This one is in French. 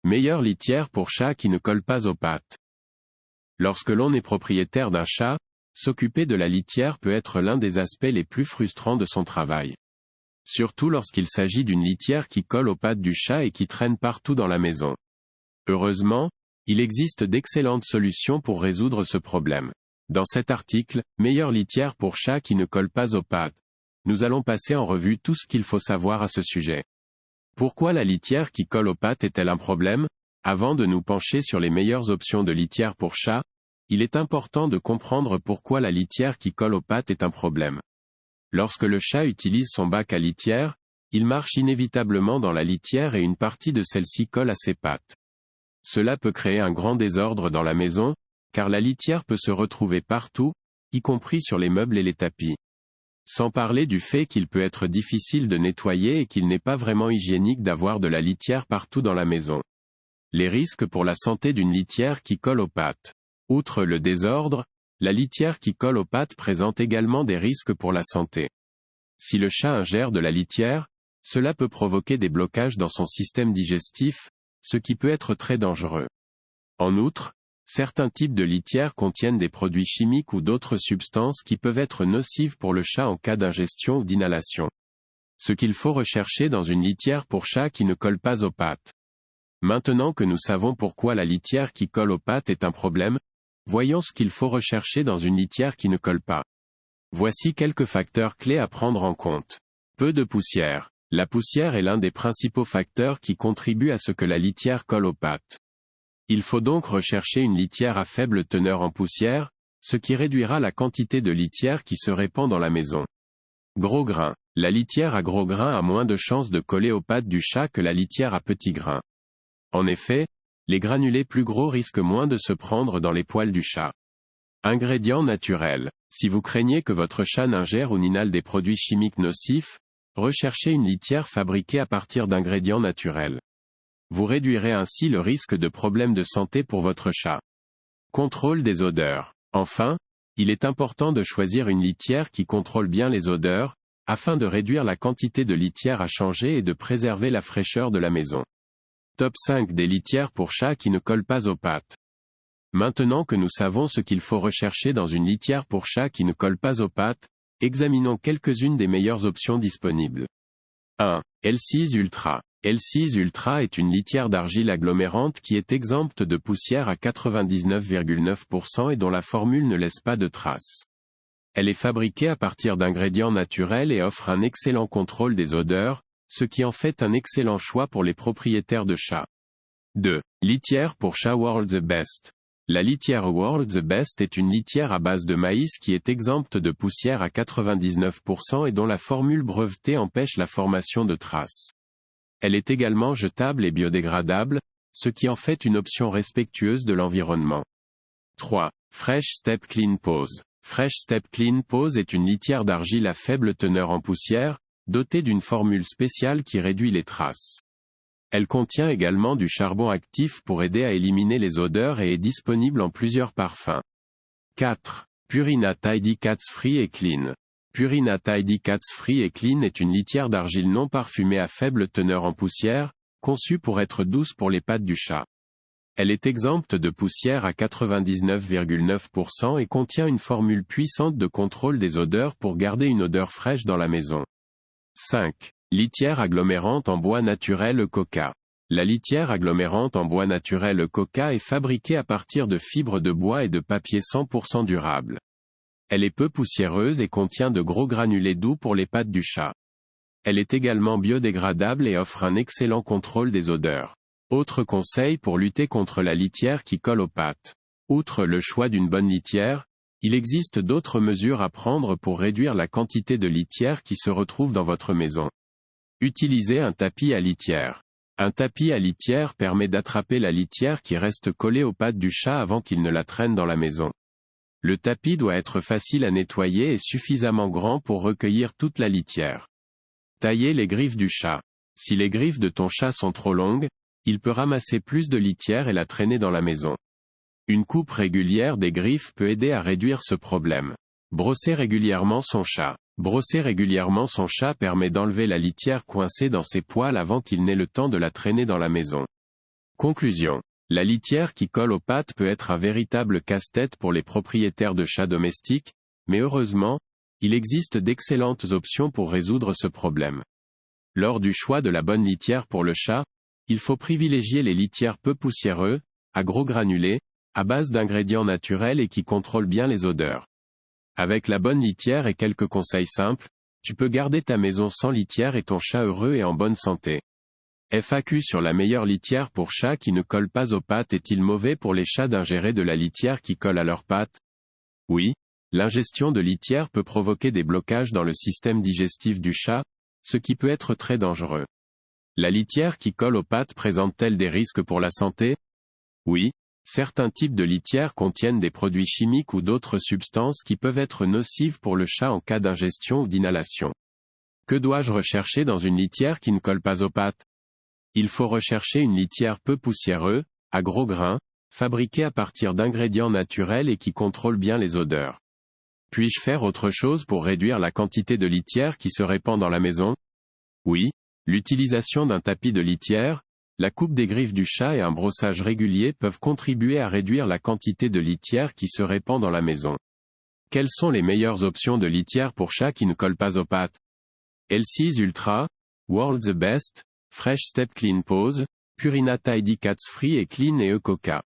Meilleure litière pour chat qui ne colle pas aux pattes. Lorsque l'on est propriétaire d'un chat, s'occuper de la litière peut être l'un des aspects les plus frustrants de son travail. Surtout lorsqu'il s'agit d'une litière qui colle aux pattes du chat et qui traîne partout dans la maison. Heureusement, il existe d'excellentes solutions pour résoudre ce problème. Dans cet article, Meilleure litière pour chat qui ne colle pas aux pattes, nous allons passer en revue tout ce qu'il faut savoir à ce sujet. Pourquoi la litière qui colle aux pattes est-elle un problème? Avant de nous pencher sur les meilleures options de litière pour chat, il est important de comprendre pourquoi la litière qui colle aux pattes est un problème. Lorsque le chat utilise son bac à litière, il marche inévitablement dans la litière et une partie de celle-ci colle à ses pattes. Cela peut créer un grand désordre dans la maison, car la litière peut se retrouver partout, y compris sur les meubles et les tapis. Sans parler du fait qu'il peut être difficile de nettoyer et qu'il n'est pas vraiment hygiénique d'avoir de la litière partout dans la maison. Les risques pour la santé d'une litière qui colle aux pattes. Outre le désordre, la litière qui colle aux pattes présente également des risques pour la santé. Si le chat ingère de la litière, cela peut provoquer des blocages dans son système digestif, ce qui peut être très dangereux. En outre, certains types de litières contiennent des produits chimiques ou d'autres substances qui peuvent être nocives pour le chat en cas d'ingestion ou d'inhalation. Ce qu'il faut rechercher dans une litière pour chat qui ne colle pas aux pattes. Maintenant que nous savons pourquoi la litière qui colle aux pattes est un problème, voyons ce qu'il faut rechercher dans une litière qui ne colle pas. Voici quelques facteurs clés à prendre en compte. Peu de poussière. La poussière est l'un des principaux facteurs qui contribuent à ce que la litière colle aux pattes. Il faut donc rechercher une litière à faible teneur en poussière, ce qui réduira la quantité de litière qui se répand dans la maison. Gros grains. La litière à gros grains a moins de chances de coller aux pattes du chat que la litière à petits grains. En effet, les granulés plus gros risquent moins de se prendre dans les poils du chat. Ingrédients naturels. Si vous craignez que votre chat n'ingère ou n'inhale des produits chimiques nocifs, recherchez une litière fabriquée à partir d'ingrédients naturels. Vous réduirez ainsi le risque de problèmes de santé pour votre chat. Contrôle des odeurs. Enfin, il est important de choisir une litière qui contrôle bien les odeurs, afin de réduire la quantité de litière à changer et de préserver la fraîcheur de la maison. Top 5 des litières pour chats qui ne collent pas aux pattes. Maintenant que nous savons ce qu'il faut rechercher dans une litière pour chat qui ne colle pas aux pattes, examinons quelques-unes des meilleures options disponibles. 1. L6 Ultra. L6 Ultra est une litière d'argile agglomérante qui est exempte de poussière à 99,9% et dont la formule ne laisse pas de traces. Elle est fabriquée à partir d'ingrédients naturels et offre un excellent contrôle des odeurs, ce qui en fait un excellent choix pour les propriétaires de chats. 2. Litière pour chat World's Best. La litière World's Best est une litière à base de maïs qui est exempte de poussière à 99% et dont la formule brevetée empêche la formation de traces. Elle est également jetable et biodégradable, ce qui en fait une option respectueuse de l'environnement. 3. Fresh Step Clean Pose. Fresh Step Clean Pose est une litière d'argile à faible teneur en poussière, dotée d'une formule spéciale qui réduit les traces. Elle contient également du charbon actif pour aider à éliminer les odeurs et est disponible en plusieurs parfums. 4. Purina Tidy Cats Free et Clean. Purina Tidy Cats Free et Clean est une litière d'argile non parfumée à faible teneur en poussière, conçue pour être douce pour les pattes du chat. Elle est exempte de poussière à 99,9% et contient une formule puissante de contrôle des odeurs pour garder une odeur fraîche dans la maison. 5. Litière agglomérante en bois naturel Coca. La litière agglomérante en bois naturel Coca est fabriquée à partir de fibres de bois et de papier 100% durable. Elle est peu poussiéreuse et contient de gros granulés doux pour les pattes du chat. Elle est également biodégradable et offre un excellent contrôle des odeurs. Autre conseil pour lutter contre la litière qui colle aux pattes. Outre le choix d'une bonne litière, il existe d'autres mesures à prendre pour réduire la quantité de litière qui se retrouve dans votre maison. Utilisez un tapis à litière. Un tapis à litière permet d'attraper la litière qui reste collée aux pattes du chat avant qu'il ne la traîne dans la maison. Le tapis doit être facile à nettoyer et suffisamment grand pour recueillir toute la litière. Taillez les griffes du chat. Si les griffes de ton chat sont trop longues, il peut ramasser plus de litière et la traîner dans la maison. Une coupe régulière des griffes peut aider à réduire ce problème. Brosser régulièrement son chat. Brosser régulièrement son chat permet d'enlever la litière coincée dans ses poils avant qu'il n'ait le temps de la traîner dans la maison. Conclusion. La litière qui colle aux pattes peut être un véritable casse-tête pour les propriétaires de chats domestiques, mais heureusement, il existe d'excellentes options pour résoudre ce problème. Lors du choix de la bonne litière pour le chat, il faut privilégier les litières peu poussiéreux, à gros granulés, à base d'ingrédients naturels et qui contrôlent bien les odeurs. Avec la bonne litière et quelques conseils simples, tu peux garder ta maison sans litière et ton chat heureux et en bonne santé. FAQ sur la meilleure litière pour chat qui ne colle pas aux pattes. Est-il mauvais pour les chats d'ingérer de la litière qui colle à leurs pattes? Oui, l'ingestion de litière peut provoquer des blocages dans le système digestif du chat, ce qui peut être très dangereux. La litière qui colle aux pattes présente-t-elle des risques pour la santé? Oui, certains types de litière contiennent des produits chimiques ou d'autres substances qui peuvent être nocives pour le chat en cas d'ingestion ou d'inhalation. Que dois-je rechercher dans une litière qui ne colle pas aux pattes? Il faut rechercher une litière peu poussiéreuse, à gros grains, fabriquée à partir d'ingrédients naturels et qui contrôle bien les odeurs. Puis-je faire autre chose pour réduire la quantité de litière qui se répand dans la maison? Oui, l'utilisation d'un tapis de litière, la coupe des griffes du chat et un brossage régulier peuvent contribuer à réduire la quantité de litière qui se répand dans la maison. Quelles sont les meilleures options de litière pour chat qui ne colle pas aux pattes? Elsie's Ultra, World's Best, Fresh Step Clean Paws, Purina Tidy Cats Free et Clean et Ecoca.